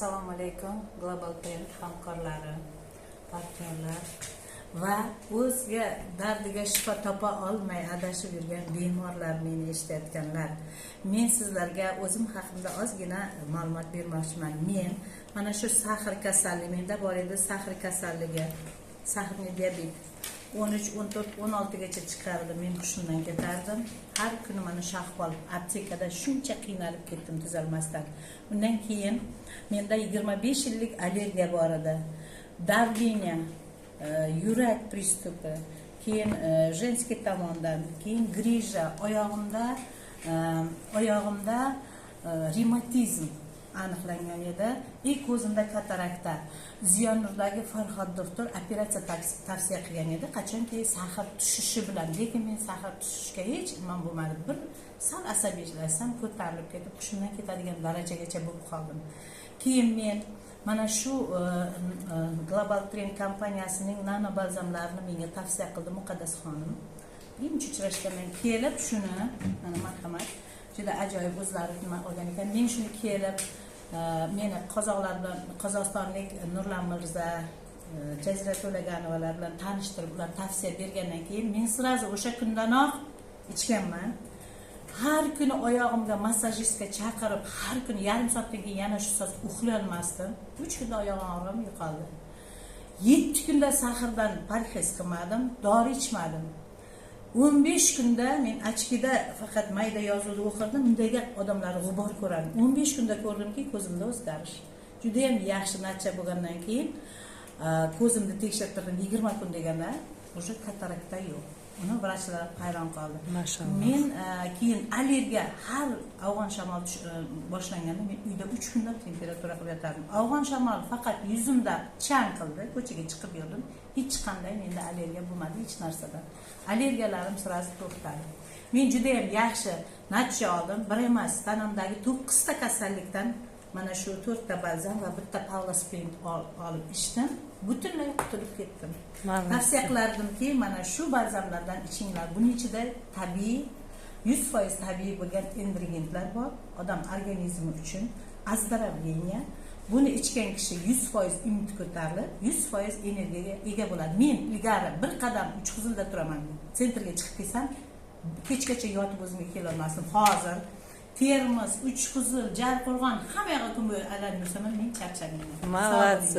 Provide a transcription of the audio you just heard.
Assalomu alaykum Global Trend hamkorlari, partnyorlar va o'ziga dardiga shifo topa olmay adashib yurgan bemorlar, meni eshitayotganlar. Men sizlarga o'zim haqimda ozgina ma'lumot bermoqchiman. Men mana shu sahr kasalligi, menda bor edi sahr kasalligi, sahrli diabet 13, 14, 16 gacha chiqardi. Men hushimdan ketardim. Har kuni mana shu ahvol, aptekada shuncha qiynalib ketdim tuzalmasdan. Undan keyin menda 25 yillik allergiya bor edi. Давление, yurak pristupi, keyin женский tomondan, keyin grija, oyog'imda revmatizm aniqlangan edi. Ko'zimda katarakta. Ziyonnurdagi Farhod doktor operatsiya tavsiya qilgan edi, qachonki sahr tushishi bilan. Lekin men sahr tushishga hech imon bo'lmadi. Bir sal asabiylashsam ko'tarilib ketib, hushimdan ketadigan darajagacha bo'lib qoldim. Keyin men mana shu Global Trend kompaniyasining nano balzamlarini menga tavsiya qildi Muqaddas xonim. Birinchi uchrashda men kelib shuni, mana marhamat, juda ajoyib o'zlari nima olgan ekan. Men shuni kelib meni qozoqlar bilan, qozog'istonlik Nurlan Mirza, Jazira To'laganovalar bilan tanishtirib, ular tavsiya bergandan keyin men sirazi o'sha kundanoq ichganman. Har kuni oyog'imga massajistga chaqirib, har kuni yarim soatdan keyin yana shu soat uxlay olmasdim. 3 kunda oyog'im og'rib yo'qoldi. 7 kunda sahrdan parhez qilmadim, dori ichmadim. 15 kunda men ochkida faqat mayda yozuvni o'qirdim, undagi odamlarni g'ubor ko'rardim. 15 kunda ko'rdimki, ko'zimda o'zgarish. Juda ham yaxshi natija bo'lgandan keyin ko'zimni tekshirtirdim 20 kun deganda, o'sha katarakta yo'q. Uni vrachlar hayron qoldi. Mashallah. Men keyin allergiya har afg'on shamol boshlanganda men uyda 3 kunda temperatura qilib yotardim. Afg'on shamol faqat yuzimda chang qildi, ko'chaga chiqib yurdim. Hech qanday menda allergiya bo'lmadi hech narsadan. Allergiyalarim sirasi to'xtadi. Men juda ham yaxshi natija oldim. Bir emas, tanamdagi 9 ta kasallikdan mana shu 4 ta balzam va bitta Pavlospin olib ichdim. Butunlay qutulib ketdim. Tavsiya qilardimki, mana shu balzamlardan ichinglar. Buning ichida tabiiy, 100% tabiiy bo'lgan ingrediyentlar bor. Odam organizmi uchun ozdravleniya. Buni ichgan kishi 100% immunity ko'tarilib, 100% energiyaga ega bo'ladi. Men ilgari bir qadam Uchquzilda turaman. Sentrga chiqib kelsam, kechgacha yotib o'zimga kela olmasdim. Hozir Termiz, Uchquzil, Jarqo'rg'on hamma yoqqa kun bo'yi aylanib yursam, men charchamayman. Молодцы.